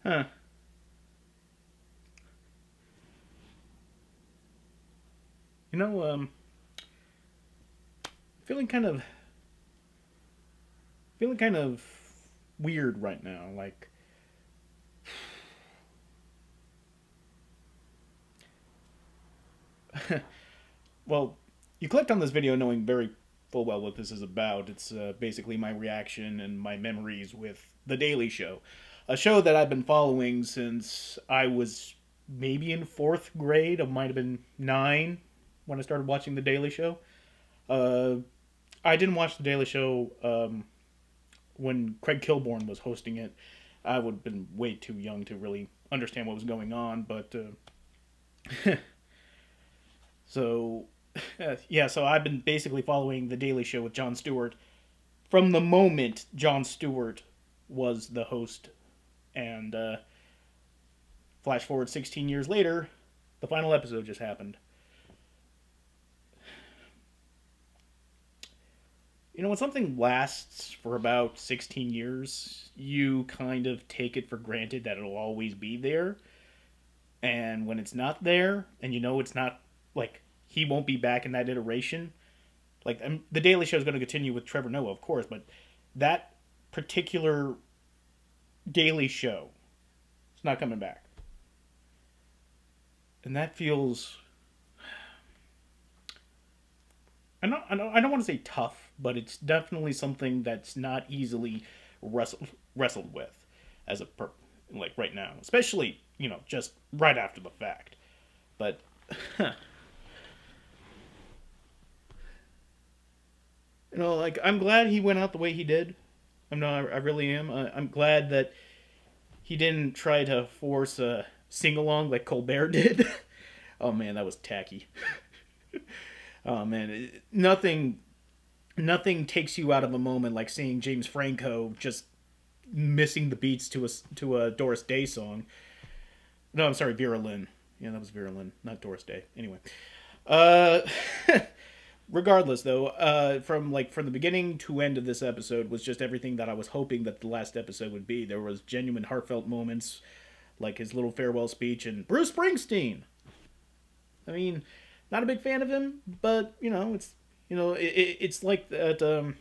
Huh. You know, feeling kind of feeling kind of weird right now. Like, well, you clicked on this video knowing very full well what this is about. It's basically my reaction and my memories with The Daily Show, a show that I've been following since I was maybe in fourth grade. I might have been 9 when I started watching The Daily Show. Uh, I didn't watch The Daily Show when Craig Kilborn was hosting it. I would have been way too young to really understand what was going on, but so yeah, so I've been basically following The Daily Show with Jon Stewart from the moment Jon Stewart was the host, and flash forward 16 years later, the final episode just happened. You know, when something lasts for about 16 years, you kind of take it for granted that it'll always be there. And when it's not there, and you know it's not, like, he won't be back in that iteration, like, The Daily Show is going to continue with Trevor Noah, of course, but that particular Daily Show is not coming back. And that feels, I don't want to say tough, but it's definitely something that's not easily wrestled with as like right now, especially just right after the fact. But like I'm glad he went out the way he did. I really am. I'm glad that he didn't try to force a sing along like Colbert did. Oh man, that was tacky. Oh man, nothing takes you out of a moment like seeing James Franco just missing the beats to a Doris Day song. No, I'm sorry, Vera Lynn. Yeah, that was Vera Lynn, not Doris Day. Anyway, uh, regardless though, from the beginning to end of this episode was just everything that I was hoping that the last episode would be. There was genuine heartfelt moments, like his little farewell speech, and Bruce Springsteen. I mean, not a big fan of him, but it's like that.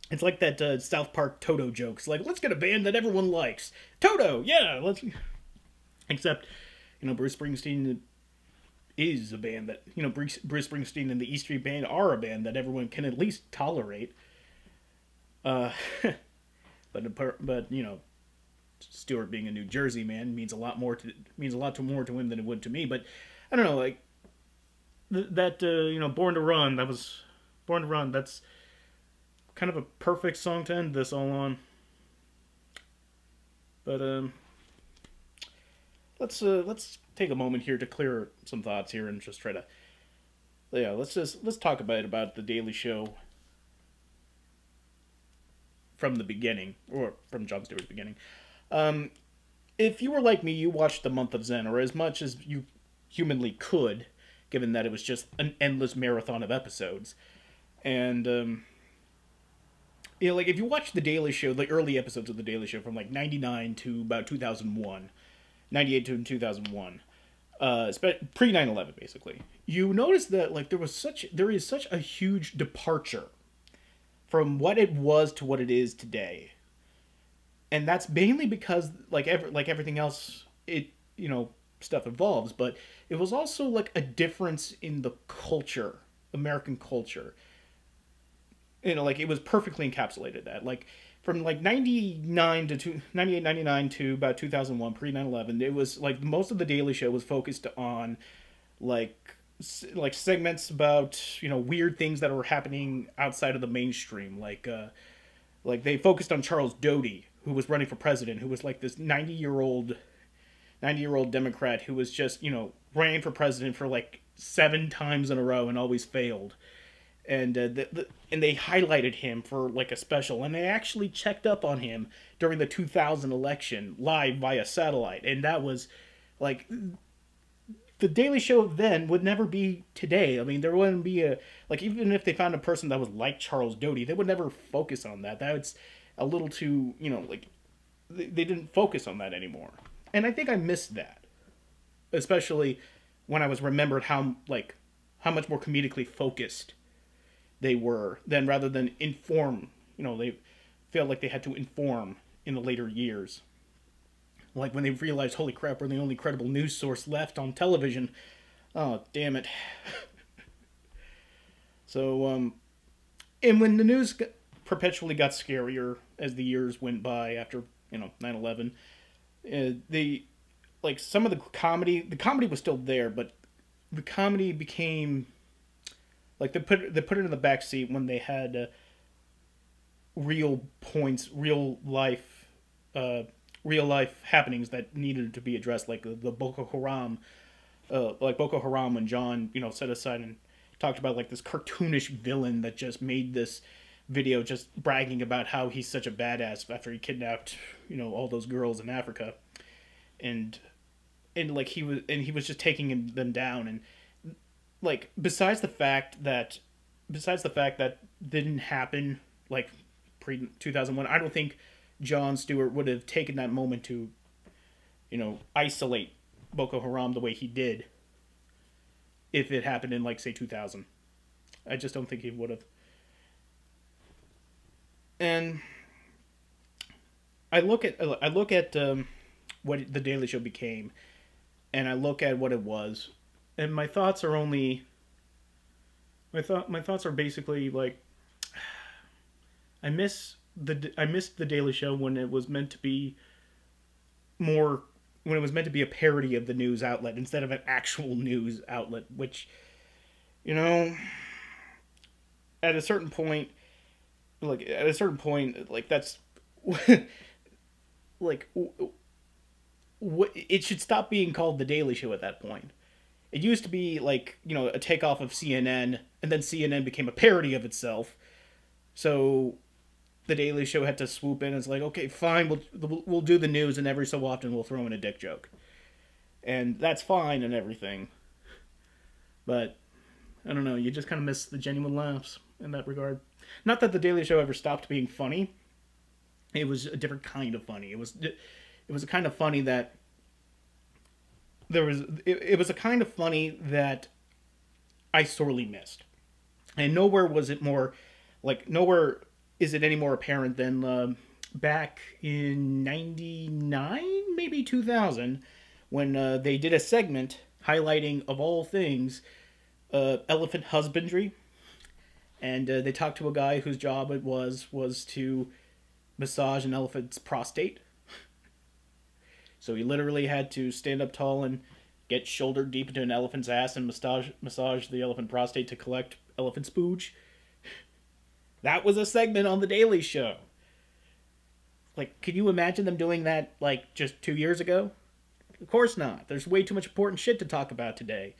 It's like that South Park Toto jokes. Like, let's get a band that everyone likes. Toto, yeah. Let's. Except, Bruce Springsteen is a band that Bruce Springsteen and the E Street Band are a band that everyone can at least tolerate. Uh, but Stewart being a New Jersey man means a lot more to him than it would to me. But I don't know, like that Born to Run. That's kind of a perfect song to end this all on. But let's take a moment here to clear some thoughts here and just try to let's talk about the Daily Show from the beginning, or from Jon Stewart's beginning. If you were like me, you watched the month of Zen, or as much as you humanly could, given that it was just an endless marathon of episodes. And like if you watch the Daily Show, the early episodes of the Daily Show from like 99 to about 2001, 98 to 2001, pre 9/11 basically, you notice that like there is such a huge departure from what it was to what it is today. And that's mainly because like everything else, stuff evolves, but it was also like a difference in the culture, American culture. Like it was perfectly encapsulated that. Like from like 99 to 98, 99 to about 2001, pre 9/11, it was like most of the Daily Show was focused on like segments about weird things that were happening outside of the mainstream. Like they focused on Charles Doty, who was running for president, who was like this 90-year-old Democrat who was just ran for president for like 7 times in a row and always failed. And and they highlighted him for like a special, and they actually checked up on him during the 2000 election live via satellite. And that was like the Daily Show then would never be today. I mean, there wouldn't be even if they found a person that was like Charles Doty, they would never focus on that. That's a little too, they didn't focus on that anymore. and I think I missed that, especially when I was remembered how much more comedically focused they were than rather than inform. They felt like they had to inform in the later years. Like when they realized, holy crap, we're the only credible news source left on television. Oh, damn it. So, and when the news perpetually got scarier as the years went by after, 9/11, some of the comedy was still there, but the comedy became, like, they put it in the back seat when they had real points, real life happenings that needed to be addressed, like the Boko Haram, when John, set aside and talked about like this cartoonish villain that just made this video just bragging about how he's such a badass after he kidnapped, all those girls in Africa, and he was just taking them down, and like besides the fact that didn't happen like pre 2001, I don't think Jon Stewart would have taken that moment to, isolate Boko Haram the way he did if it happened in, like, say, 2000. I just don't think he would have. And I look at what The Daily Show became, and I look at what it was, and my thoughts are basically like, I missed The Daily Show when it was meant to be a parody of the news outlet instead of an actual news outlet, which, at a certain point, that's like, it should stop being called The Daily Show at that point. It used to be like, a takeoff of CNN, and then CNN became a parody of itself. So The Daily Show had to swoop in and it's like, okay, fine, we'll do the news, and every so often we'll throw in a dick joke. And that's fine and everything. But, I don't know, you just kind of miss the genuine laughs in that regard. Not that The Daily Show ever stopped being funny. It was a different kind of funny. It was a kind of funny that it was a kind of funny that I sorely missed. And nowhere is it any more apparent than back in 99, maybe 2000, when they did a segment highlighting, of all things, elephant husbandry. And they talked to a guy whose job it was to massage an elephant's prostate. So he literally had to stand up tall and get shoulder deep into an elephant's ass and massage the elephant prostate to collect elephant spooge. That was a segment on The Daily Show. Like, could you imagine them doing that, like, just 2 years ago? Of course not. There's way too much important shit to talk about today.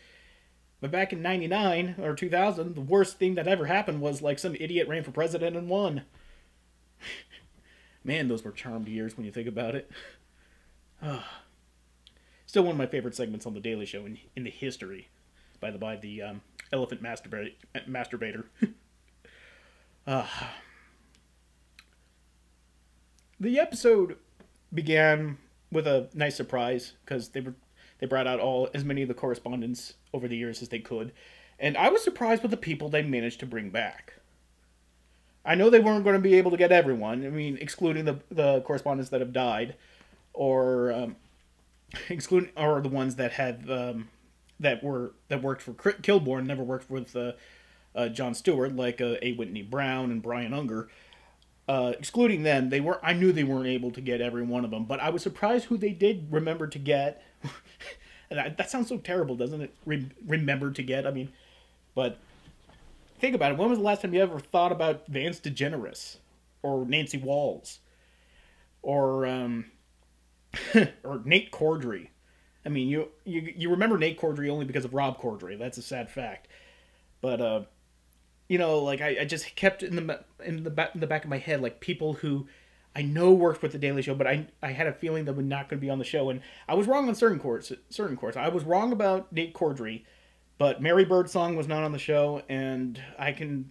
But back in 99 or 2000, the worst thing that ever happened was, like, some idiot ran for president and won. Man, those were charmed years when you think about it. Still one of my favorite segments on The Daily Show in the history. By the by, the elephant masturbator. The episode began with a nice surprise because they brought out as many of the correspondents over the years as they could, and I was surprised with the people they managed to bring back. I know they weren't going to be able to get everyone. I mean, excluding the correspondents that have died, or the ones that had that worked for Kilborn, never worked with Jon Stewart, like A. Whitney Brown and Brian Unger. Excluding them, I knew they weren't able to get every one of them, but I was surprised who they did remember to get. And that sounds so terrible, doesn't it? Remember to get. I mean, but think about it. When was the last time you ever thought about Vance DeGeneres or Nancy Walls or or Nate Cordry? I mean, you remember Nate Cordry only because of Rob Corddry. That's a sad fact. But like I just kept in the back of my head, like, people who I know worked with The Daily Show, but I had a feeling they were not going to be on the show, and I was wrong on certain course. I was wrong about Nate Cordry, but Mary Birdsong was not on the show, and I could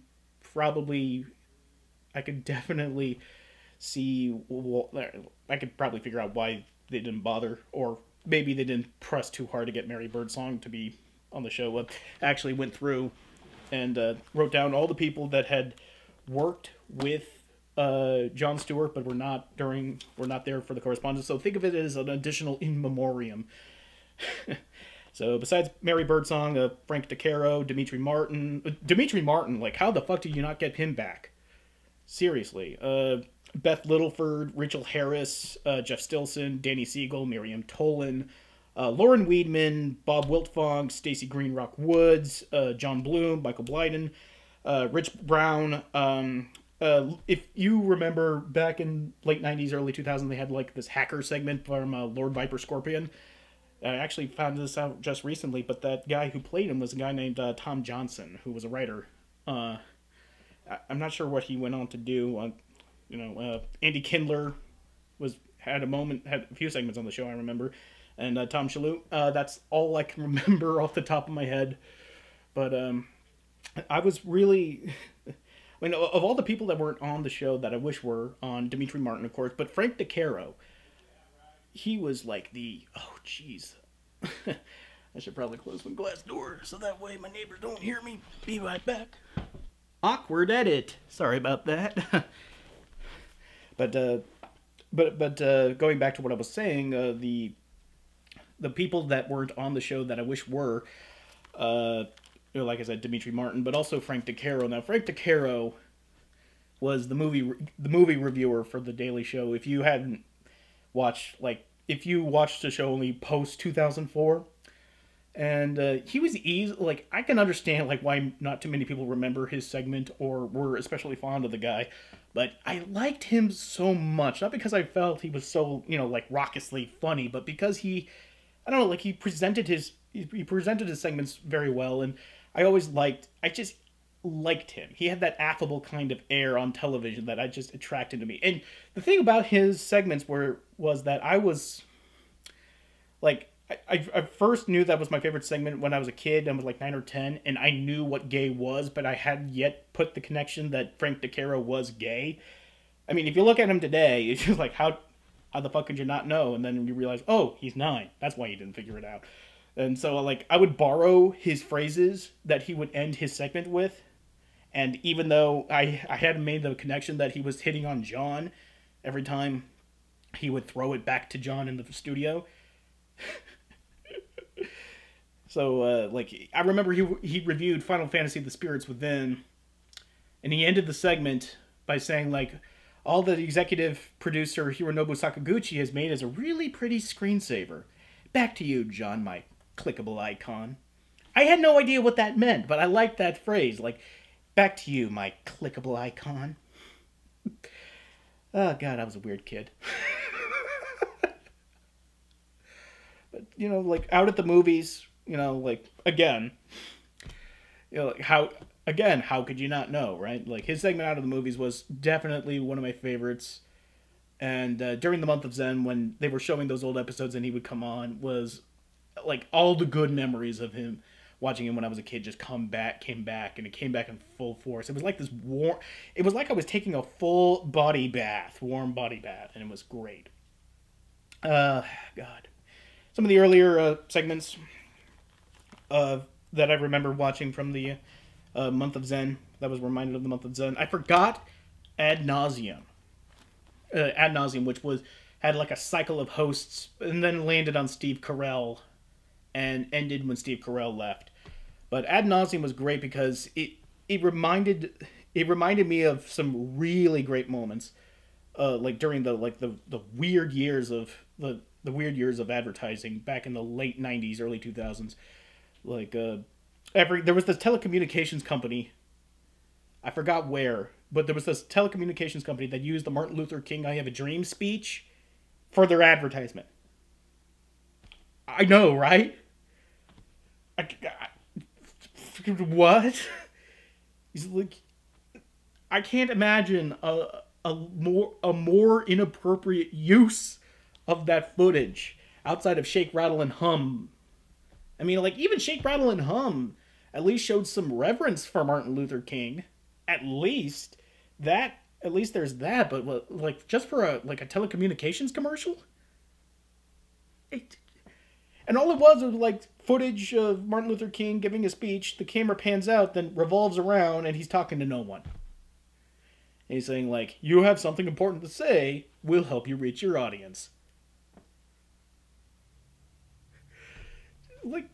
definitely see. I could probably figure out why they didn't bother, or maybe they didn't press too hard to get Mary Birdsong to be on the show. Actually went through and wrote down all the people that had worked with Jon Stewart, but were not there for the correspondence. So think of it as an additional in memoriam. So besides Mary Birdsong, Frank DeCaro, Dimitri Martin, like how the fuck did you not get him back? Seriously. Beth Littleford, Rachel Harris, Jeff Stilson, Danny Siegel, Miriam Tolan, Lauren Weedman, Bob Wiltfong, Stacey Greenrock Woods, John Bloom, Michael Blyden, Rich Brown. If you remember back in late 90s, early 2000s, they had like this hacker segment from Lord Viper Scorpion. I actually found this out just recently, but that guy who played him was a guy named Tom Johnson, who was a writer. I'm not sure what he went on to do. Andy Kindler had a few segments on the show, I remember, and Tom Shalhoub. That's all I can remember off the top of my head. But I was really, I mean, of all the people that weren't on the show that I wish were on, Dimitri Martin, of course, but Frank DeCaro. He was like oh, jeez. I should probably close my glass door so that way my neighbors don't hear me. Be right back. Awkward edit. Sorry about that. But going back to what I was saying, the people that weren't on the show that I wish were, like I said, Dimitri Martin, but also Frank DeCaro. Now, Frank DeCaro was the movie reviewer for The Daily Show. If you hadn't if you watched the show only post 2004, and he was I can understand why not too many people remember his segment or were especially fond of the guy, but I liked him so much, not because I felt he was so raucously funny, but because he presented his segments very well, and I just liked him. He had that affable kind of air on television that I just attracted to me. And the thing about his segments was that I was I first knew that was my favorite segment when I was a kid. I was 9 or 10, and I knew what gay was, but I hadn't yet put the connection that Frank DeCaro was gay. I mean, if you look at him today, it's just how the fuck could you not know? And then you realize, oh, he's 9. That's why you didn't figure it out. And so I would borrow his phrases that he would end his segment with. And even though I hadn't made the connection that he was hitting on John every time he would throw it back to John in the studio. So, I remember he reviewed Final Fantasy The Spirits Within, and he ended the segment by saying, all that executive producer Hironobu Sakaguchi has made is a really pretty screensaver. Back to you, John, my clickable icon. I had no idea what that meant, but I liked that phrase, back to you, my clickable icon. Oh, God, I was a weird kid. But, out at the movies, again, how could you not know, right? His segment out of the movies was definitely one of my favorites. And during the month of Zen, when they were showing those old episodes and he would come on, was, all the good memories of him. Watching him when I was a kid just came back, and it came back in full force. It was like it was like I was taking a full warm body bath, and it was great. God. Some of the earlier segments that I remember watching from the month of Zen, that was reminded of the month of Zen. I forgot Ad Nauseum, which had a cycle of hosts, and then landed on Steve Carell, and ended when Steve Carell left. But Ad Nauseum was great because it reminded me of some really great moments, during the weird years of the weird years of advertising back in the late 90s, early 2000s. There was this telecommunications company, I forgot where, but there was this telecommunications company that used the Martin Luther King I Have a Dream speech for their advertisement. I know, right? What? He's I can't imagine a more inappropriate use of that footage outside of Shake, Rattle, and Hum. I mean, even Shake, Rattle, and Hum at least showed some reverence for Martin Luther King. At least there's that. But just for a telecommunications commercial, And all it was like footage of Martin Luther King giving a speech. The camera pans out, then revolves around, and he's talking to no one. And he's saying, like, you have something important to say, we'll help you reach your audience. Like,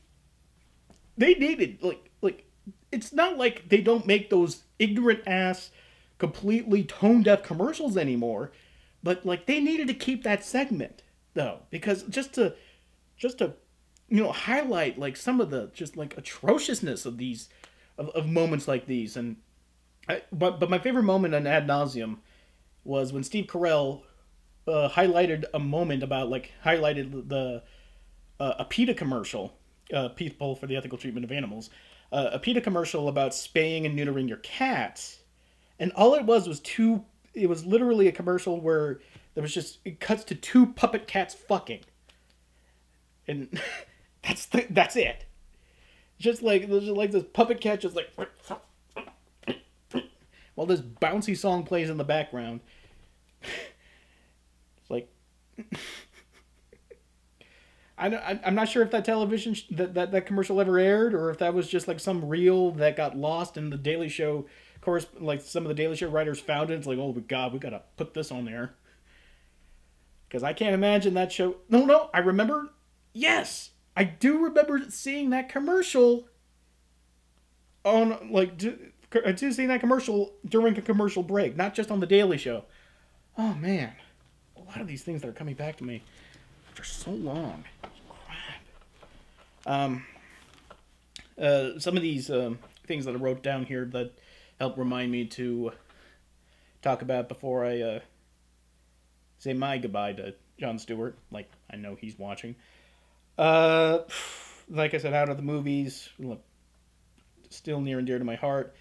they needed, like, it's not like they don't make those ignorant ass, completely tone deaf commercials anymore, but, like, they needed to keep that segment, though, because just to, highlight, like, some of the, just, like, atrociousness of these, of moments like these, and, but my favorite moment on Ad Nauseum was when Steve Carell highlighted a moment about, like, highlighted the a PETA commercial, People for the Ethical Treatment of Animals, a PETA commercial about spaying and neutering your cats, and all it was two. It was literally a commercial where there was just it cuts to two puppet cats fucking, and that's it. Just like this puppet cat just like while this bouncy song plays in the background. It's like I'm not sure if that television that commercial ever aired, or if that was just like some reel that got lost in the Daily Show. Of course, like some of the Daily Show writers found it. It's like, oh my god, we gotta put this on there, because I can't imagine that show. No, I remember. Yes, I do remember seeing that commercial on like seeing that commercial during a commercial break, not just on the Daily Show. Oh man, a lot of these things that are coming back to me after so long. Crap. Some of these things that I wrote down here that help remind me to talk about before I say my goodbye to Jon Stewart. Like, I know he's watching. Like I said, out of the movies, still near and dear to my heart.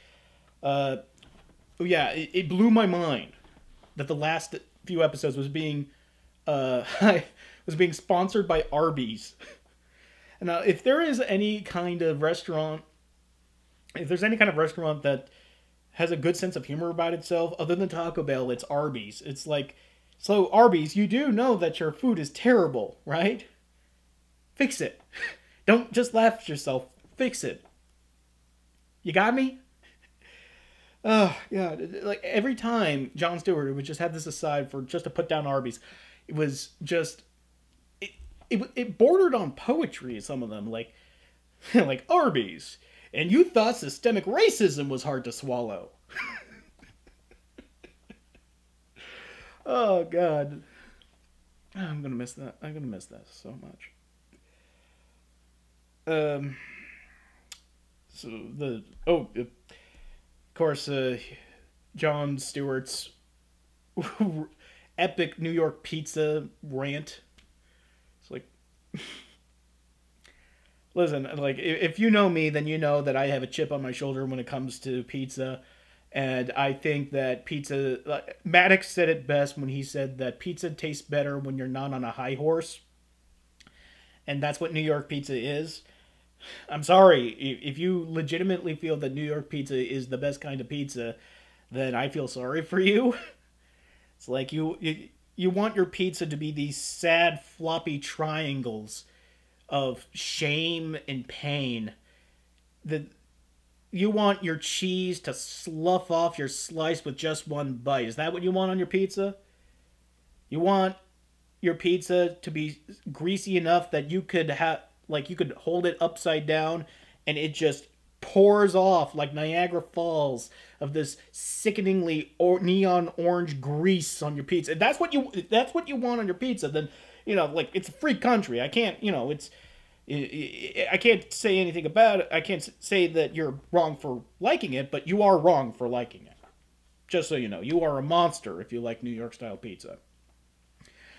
It blew my mind that the last few episodes was being sponsored by Arby's. Now, if there is any kind of restaurant, that has a good sense of humor about itself, other than Taco Bell, it's Arby's. It's like, so Arby's, you do know that your food is terrible, right? Fix it. Don't just laugh at yourself. Fix it. You got me? Oh, yeah. Like, every time Jon Stewart would just have this aside for just to put down Arby's, it was just... It bordered on poetry, some of them. Like, like Arby's. And you thought systemic racism was hard to swallow. Oh, God. I'm going to miss that. I'm going to miss that so much. Of course, Jon Stewart's epic New York pizza rant. It's like, listen, like, if you know me, then you know that I have a chip on my shoulder when it comes to pizza. And I think that pizza, Maddox said it best when he said that pizza tastes better when you're not on a high horse. And that's what New York pizza is. I'm sorry, if you legitimately feel that New York pizza is the best kind of pizza, then I feel sorry for you. It's like you want your pizza to be these sad, floppy triangles of shame and pain. You want your cheese to slough off your slice with just one bite. Is that what you want on your pizza? You want your pizza to be greasy enough that you could you could hold it upside down and it just pours off like Niagara Falls of this sickeningly neon orange grease on your pizza. If that's what you want on your pizza, then, like, it's a free country. I can't, I can't say anything about it. I can't say that you're wrong for liking it, but you are wrong for liking it. Just so you know, you are a monster if you like New York style pizza.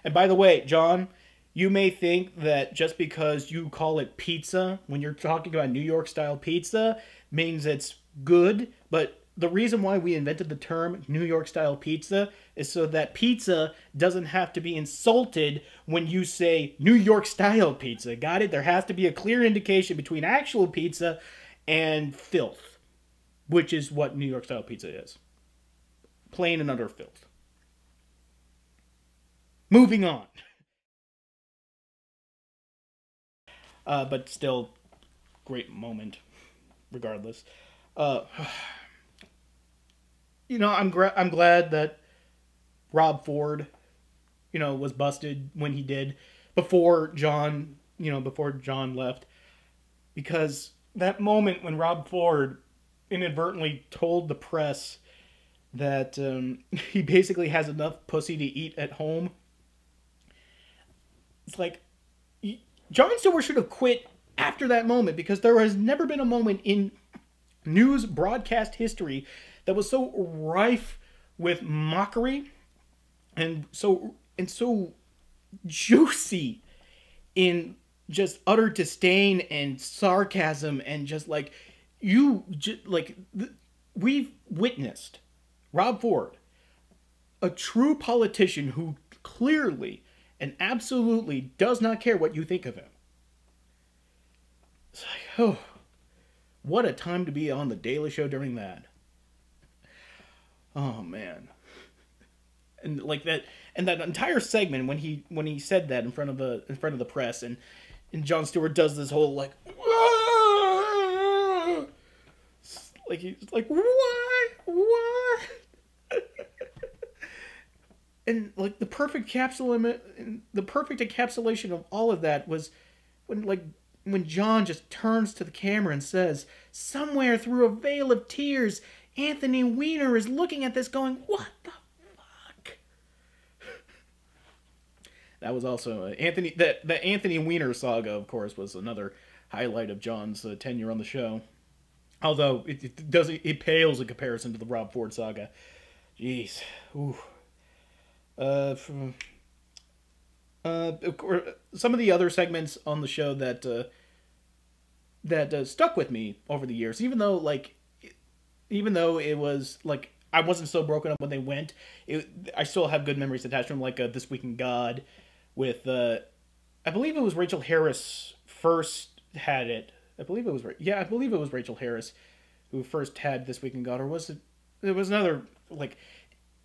And by the way, John, you may think that just because you call it pizza when you're talking about New York style pizza means it's good, but the reason why we invented the term New York style pizza is so that pizza doesn't have to be insulted when you say New York style pizza. Got it? There has to be a clear indication between actual pizza and filth, which is what New York style pizza is. Plain and utter filth. Moving on. but still, great moment, regardless. Uh, I'm glad that Rob Ford, was busted when he did before John, before John left, because that moment when Rob Ford inadvertently told the press that he basically has enough pussy to eat at home. It's like, Jon Stewart should have quit after that moment, because there has never been a moment in news broadcast history that was so rife with mockery and so juicy in just utter disdain and sarcasm, and just like we've witnessed Rob Ford, a true politician who clearly and absolutely does not care what you think of him. It's like, oh, what a time to be on the Daily Show during that. Oh man. And like that, and that entire segment when he said that in front of the press, and Jon Stewart does this whole like, like he's like, what? And like the perfect encapsulation of all of that was when John just turns to the camera and says, somewhere through a veil of tears, Anthony Weiner is looking at this going, what the fuck? That was also Anthony. The Anthony Weiner saga, of course, was another highlight of John's tenure on the show. Although it pales in comparison to the Rob Ford saga. Jeez. Ooh. Of course, some of the other segments on the show that stuck with me over the years, even though it was like I wasn't so broken up when they went, I still have good memories attached to them, like This Week in God, with I believe it was Rachel Harris first had it. I believe it was Rachel Harris who first had This Week in God, or was it? It was another like.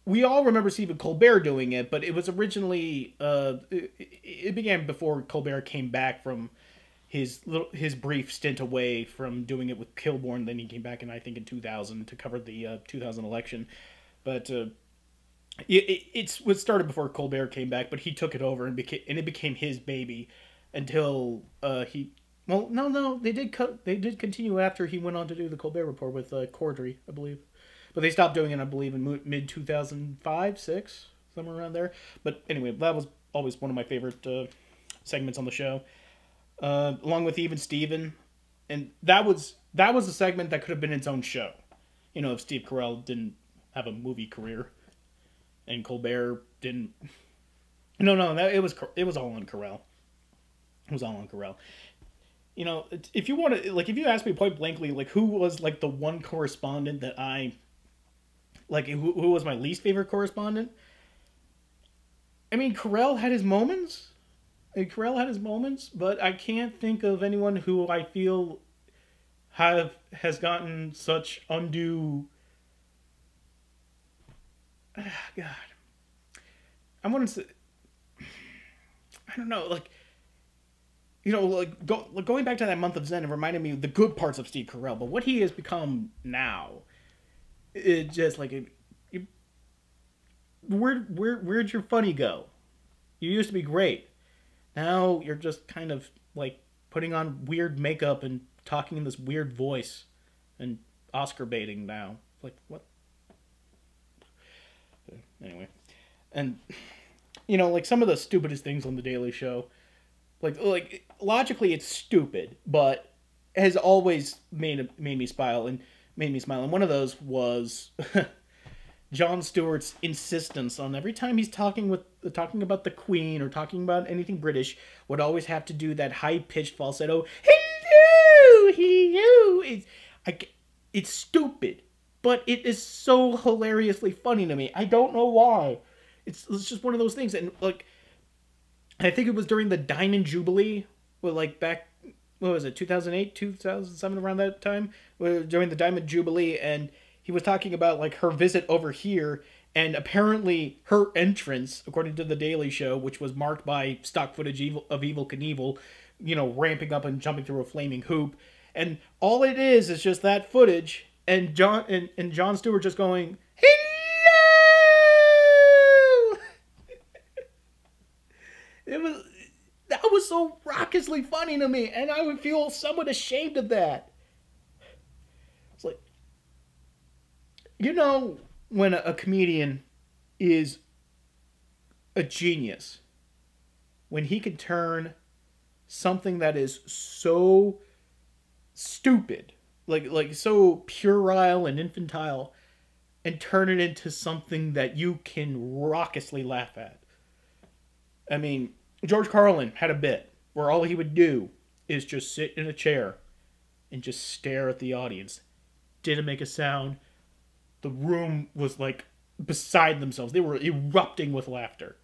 We all remember Stephen Colbert doing it, but it was originally it began before Colbert came back from his brief stint away from doing it with Kilborn. Then he came back I think in 2000 to cover the 2000 election. But it was started before Colbert came back, but he took it over and it became his baby until he. Well, no, they did continue after he went on to do the Colbert Report with Cordry, I believe. But they stopped doing it, I believe, in mid 2005, 6, somewhere around there. But anyway, that was always one of my favorite segments on the show, along with Even Steven, and that was a segment that could have been its own show, if Steve Carell didn't have a movie career, and Colbert didn't. No, it was all on Carell. It was all on Carell. If you want to, if you ask me point blankly, who was the one correspondent that I. Who was my least favorite correspondent? I mean, Carell had his moments. But I can't think of anyone who I feel has gotten such undue. God, I want to say. I don't know, going back to that month of Zen, it reminded me of the good parts of Steve Carell, but what he has become now. It just where'd your funny go? You used to be great. Now you're just kind of putting on weird makeup and talking in this weird voice and Oscar baiting now. What? Anyway, and some of the stupidest things on the Daily Show, logically it's stupid, but has always made me smile. And one of those was Jon Stewart's insistence on every time he's talking about the Queen or talking about anything British, would always have to do that high-pitched falsetto, hello. It's stupid, but it is so hilariously funny to me. I don't know why. It's just one of those things. And I think it was during the Diamond Jubilee, back. What was it, 2008, 2007, around that time, during the Diamond Jubilee, and he was talking about her visit over here, and apparently her entrance, according to the Daily Show, which was marked by stock footage of Evel Knievel ramping up and jumping through a flaming hoop, and all it is just that footage, and Jon Stewart just going, "Hello." That was so raucously funny to me, and I would feel somewhat ashamed of that. It's like, when a comedian is a genius, when he can turn something that is so stupid, like so puerile and infantile, and turn it into something that you can raucously laugh at. I mean, George Carlin had a bit where all he would do is just sit in a chair and just stare at the audience. Didn't make a sound. The room was like beside themselves. They were erupting with laughter.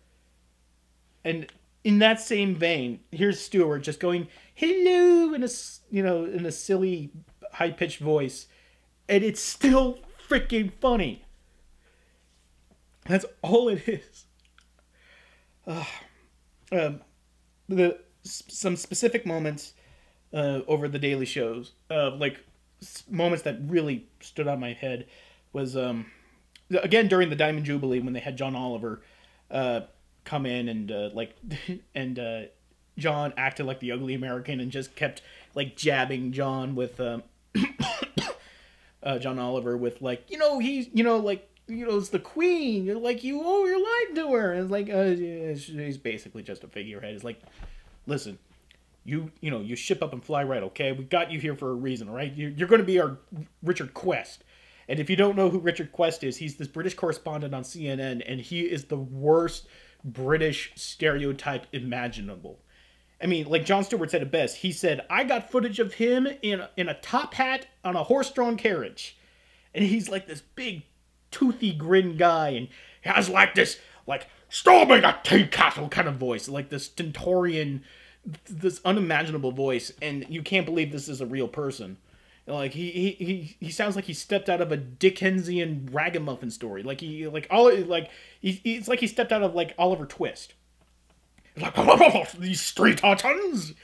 And in that same vein, here's Stewart just going, "Hello," in a silly high-pitched voice, and it's still freaking funny. That's all it is. Some specific moments over the Daily shows, moments that really stood out in my head, was again during the Diamond Jubilee when they had John Oliver come in and John acted like the ugly American and just kept jabbing John with John Oliver with he's it's the Queen. You're you're lying to her. And it's he's basically just a figurehead. It's like, listen, you ship up and fly right, okay? We got you here for a reason, all right? You're going to be our Richard Quest. And if you don't know who Richard Quest is, he's this British correspondent on CNN, and he is the worst British stereotype imaginable. I mean, like Jon Stewart said it best. He said, "I got footage of him in a top hat on a horse-drawn carriage." And he's like this big, toothy grin guy, and he has this storming a tea castle kind of voice, like this stentorian, this unimaginable voice, and you can't believe this is a real person. He sounds like he stepped out of a Dickensian ragamuffin story. It's like he stepped out of Oliver Twist. These street urchins,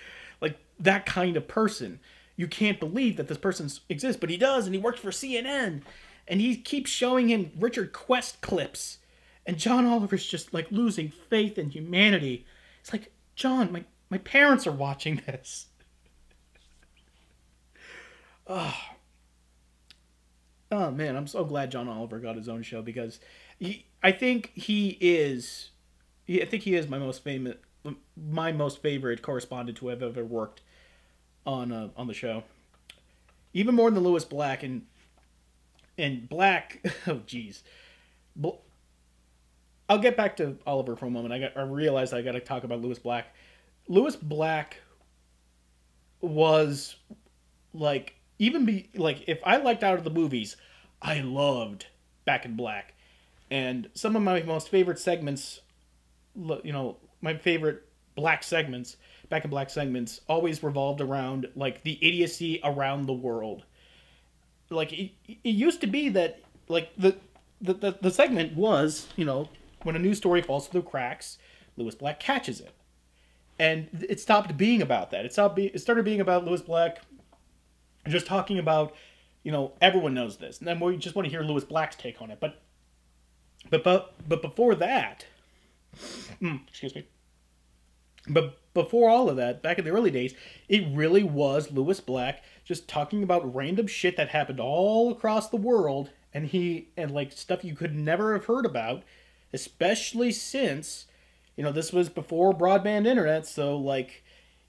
that kind of person. You can't believe that this person exists, but he does, and he works for CNN. And he keeps showing him Richard Quest clips. And John Oliver's just losing faith in humanity. It's like, John, my parents are watching this. Oh man, I'm so glad John Oliver got his own show, because I think he is my most favorite correspondent to have ever worked on the show. Even more than Lewis Black, and Black. Oh geez, I'll get back to Oliver for a moment. I realized I got to talk about Lewis Black. Lewis Black was if I liked Out of the Movies, I loved Back in Black. And some of my most favorite segments, my favorite Black segments, Back in Black segments, always revolved around the idiocy around the world. It used to be that the segment was, when a news story falls through the cracks, Lewis Black catches it. And it stopped being about that. It started being about Lewis Black just talking about, everyone knows this. And then we just want to hear Lewis Black's take on it. But before that, excuse me. But before all of that, back in the early days, it really was Lewis Black just talking about random shit that happened all across the world, and stuff you could never have heard about, especially since, this was before broadband internet, so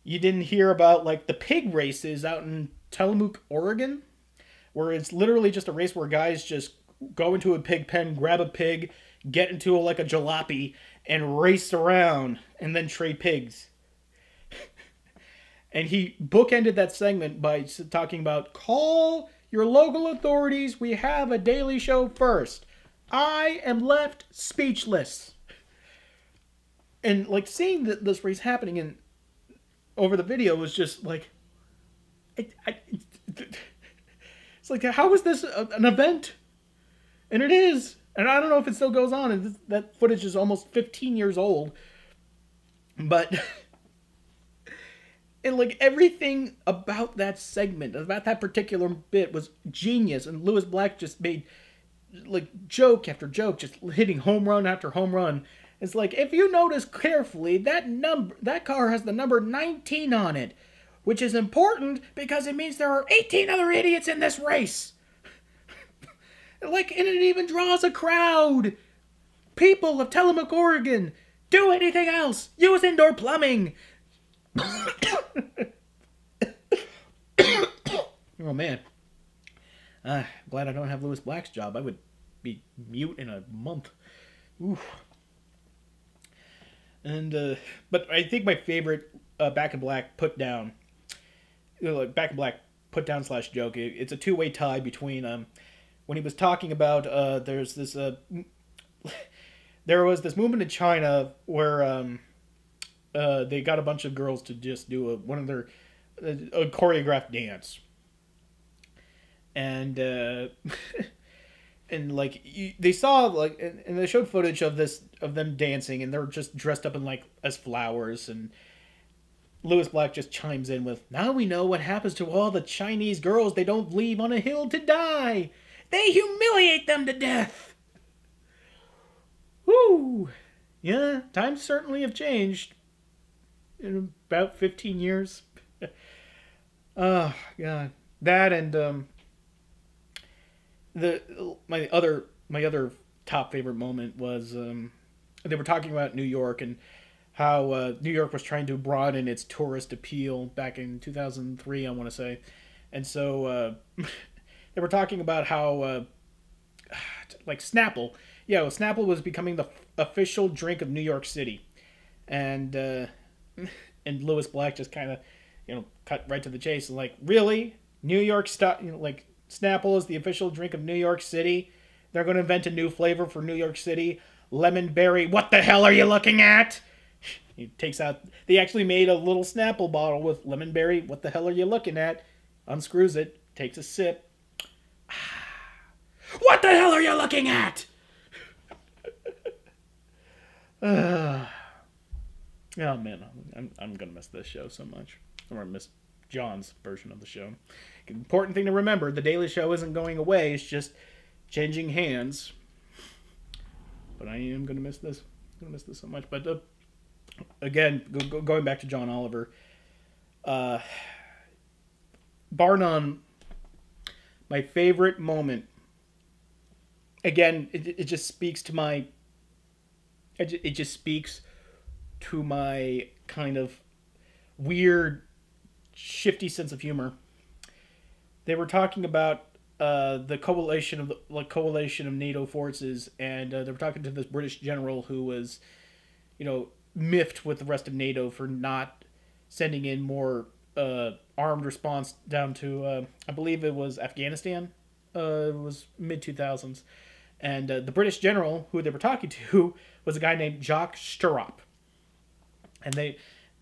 you didn't hear about the pig races out in Tillamook, Oregon, where it's literally just a race where guys just go into a pig pen, grab a pig, get into a jalopy, and race around, and then trade pigs. And he bookended that segment by talking about, "Call your local authorities, we have a Daily Show first. I am left speechless." And seeing this race happening over the video was just it's how is this an event? And it is. And I don't know if it still goes on. And that footage is almost 15 years old. But And like everything about that segment, about that particular bit was genius, and Lewis Black just made like joke after joke, just hitting home run after home run. It's like if you notice carefully, that car has the number 19 on it, which is important because it means there are 18 other idiots in this race. Like, and it even draws a crowd. People of Tillamook, Oregon, do anything else. Use indoor plumbing. Oh man, glad I don't have Lewis Black's job. I would be mute in a month. Oof. And but I think my favorite Back in Black put down, Back in Black put down / joke. It's a two-way tie between when he was talking about there's this there was this movement in China where they got a bunch of girls to just do one of their a choreographed dance, and and like they saw like and they showed footage of them dancing, and they're just dressed up in like as flowers, and Lewis Black just chimes in with, "Now we know what happens to all the Chinese girls they don't leave on a hill to die. They humiliate them to death." Woo! Yeah, times certainly have changed in about 15 years. Oh, God. That and my other top favorite moment was they were talking about New York and how New York was trying to broaden its tourist appeal back in 2003, I want to say. And so they were talking about how like Snapple. Yeah, well, Snapple was becoming the official drink of New York City. And Lewis Black just kind of, cut right to the chase. Like, really? New York stuff, like Snapple is the official drink of New York City. They're going to invent a new flavor for New York City. Lemon berry. What the hell are you looking at? He takes out, they actually made a little Snapple bottle with lemon berry. What the hell are you looking at? Unscrews it, takes a sip. What the hell are you looking at? Oh man, I'm gonna miss this show so much. I'm gonna miss John's version of the show. Important thing to remember: the Daily Show isn't going away; it's just changing hands. But I am gonna miss this. I'm gonna miss this so much. But again, going back to John Oliver, bar none, my favorite moment. Again, it just speaks to my. It just speaks to my kind of weird, shifty sense of humor. They were talking about the coalition of NATO forces, and they were talking to this British general who was, miffed with the rest of NATO for not sending in more armed response down to, I believe it was Afghanistan. It was mid-2000s. And the British general who they were talking to was a guy named Jacques Stirop.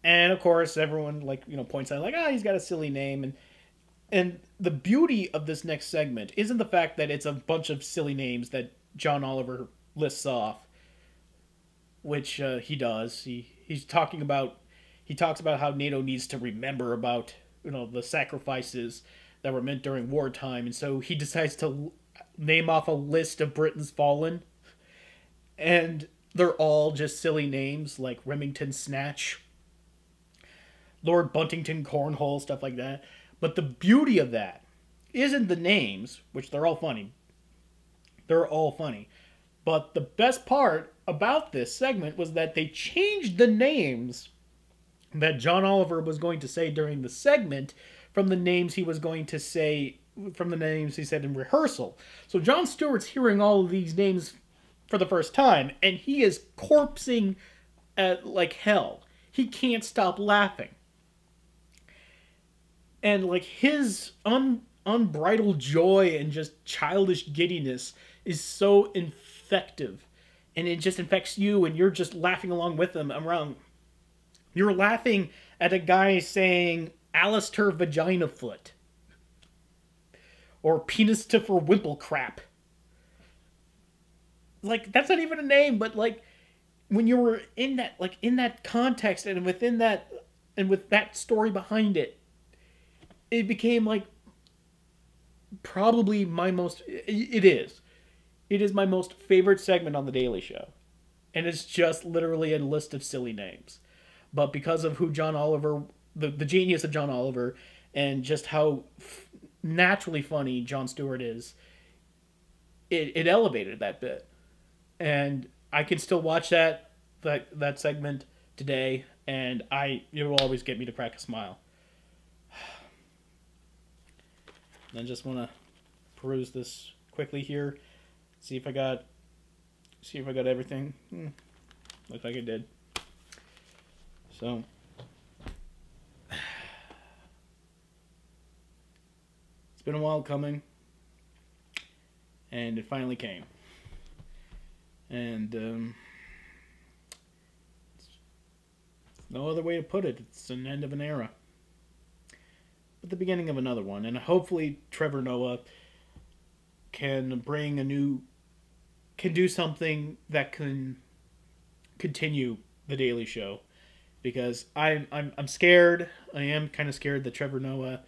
And of course everyone points out he's got a silly name, and the beauty of this next segment isn't the fact that it's a bunch of silly names that John Oliver lists off, which he does. He talks about how NATO needs to remember about the sacrifices that were meant during wartime, and so he decides to name off a list of Britain's fallen, and they're all just silly names like Remington Snatch, Lord Buntington Cornhole, stuff like that. But the beauty of that isn't the names, which they're all funny. They're all funny. But the best part about this segment was that they changed the names that John Oliver was going to say during the segment from the names he was going to say, from the names he said in rehearsal. So Jon Stewart's hearing all of these names for the first time, and he is corpsing like hell. He can't stop laughing. And his unbridled joy and just childish giddiness is so infective. And it just infects you, and you're just laughing along with him around. You're laughing at a guy saying Alistair Vagina Foot. Or Penistifer Wimplecrap. That's not even a name, but when you were in that context and within that and with that story behind it, it became like probably my most. It is my most favorite segment on the Daily Show, and it's just literally a list of silly names. But because of who John Oliver, the genius of John Oliver, and just how naturally funny Jon Stewart is, it elevated that bit, and I can still watch that segment today, and it will always get me to crack a smile. I just want to peruse this quickly here, see if I got everything. Looks like I did. So, it's been a while coming, and it finally came. And no other way to put it. It's an end of an era, but the beginning of another one. And hopefully, Trevor Noah can do something that can continue the Daily Show, because I'm scared. I am kind of scared that Trevor Noah,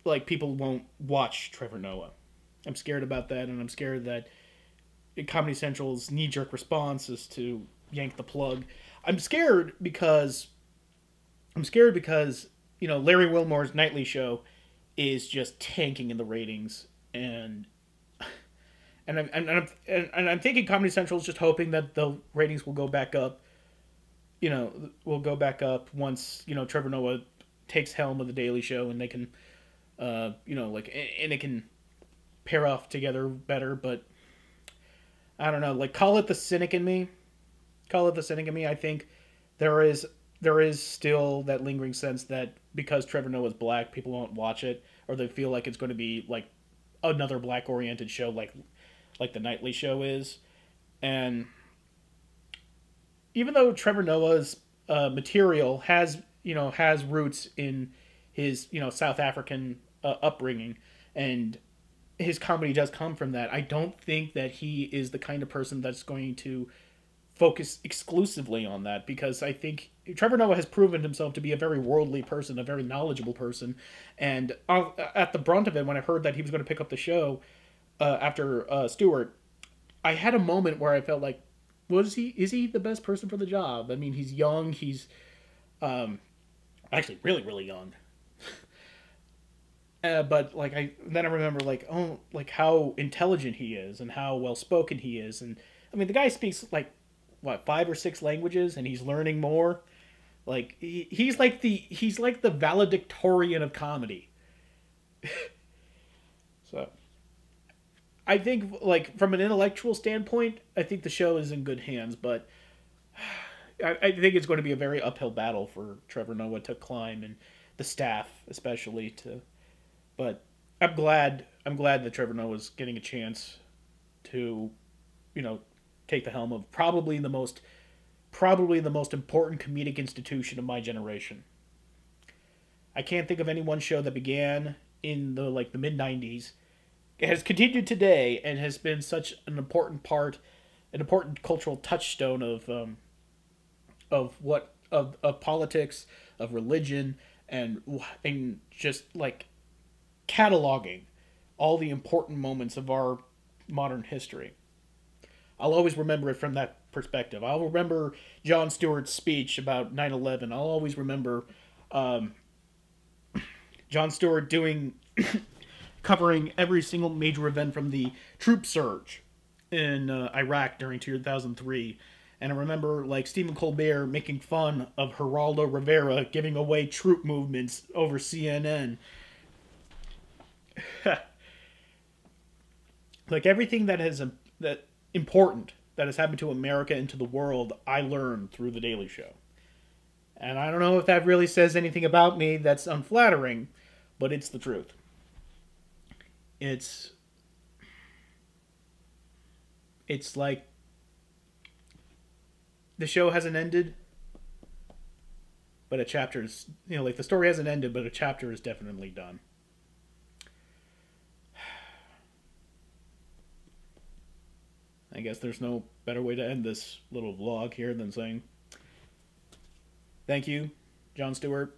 like, people won't watch Trevor Noah. I'm scared about that, and I'm scared that Comedy Central's knee-jerk response is to yank the plug. I'm scared because Larry Wilmore's nightly show is just tanking in the ratings, and I'm thinking Comedy Central is just hoping that the ratings will go back up. Will go back up once Trevor Noah takes helm of the Daily Show, and they can, and it can pair off together better. But I don't know. Like, call it the cynic in me. I think there is still that lingering sense that because Trevor Noah's black, people won't watch it, or they feel like it's going to be like another black-oriented show, like the nightly show is. And even though Trevor Noah's material has roots in his South African upbringing, and his comedy does come from that, I don't think that he is the kind of person that's going to focus exclusively on that, because I think Trevor Noah has proven himself to be a very worldly person, a very knowledgeable person. And at the brunt of it, when I heard that he was going to pick up the show after Stewart, I had a moment where I felt like, is he the best person for the job? I mean, he's young. He's actually really, really young. But then I remember how intelligent he is and how well spoken he is, and I mean, the guy speaks 5 or 6 languages, and he's learning more. Like, he's like the valedictorian of comedy. So, I think, from an intellectual standpoint, I think the show is in good hands, but I think it's going to be a very uphill battle for Trevor Noah to climb, and the staff especially to. But I'm glad that Trevor Noah's getting a chance to, take the helm of probably the most important comedic institution of my generation. I can't think of any one show that began in the mid '90s, has continued today, and has been such an important part, an important cultural touchstone of politics, of religion, and just cataloging all the important moments of our modern history. I'll always remember it from that perspective. I'll remember Jon Stewart's speech about 9/11. I'll always remember Jon Stewart covering every single major event from the troop surge in Iraq during 2003. And I remember Stephen Colbert making fun of Geraldo Rivera giving away troop movements over CNN. Everything that important that has happened to America and to the world, I learned through the Daily Show. And I don't know if that really says anything about me that's unflattering, but it's the truth. It's like the show hasn't ended, but a chapter's, the story hasn't ended, but a chapter is definitely done. I guess there's no better way to end this little vlog here than saying Thank you, Jon Stewart.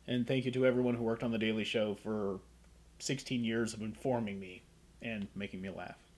And thank you to everyone who worked on The Daily Show for 16 years of informing me and making me laugh.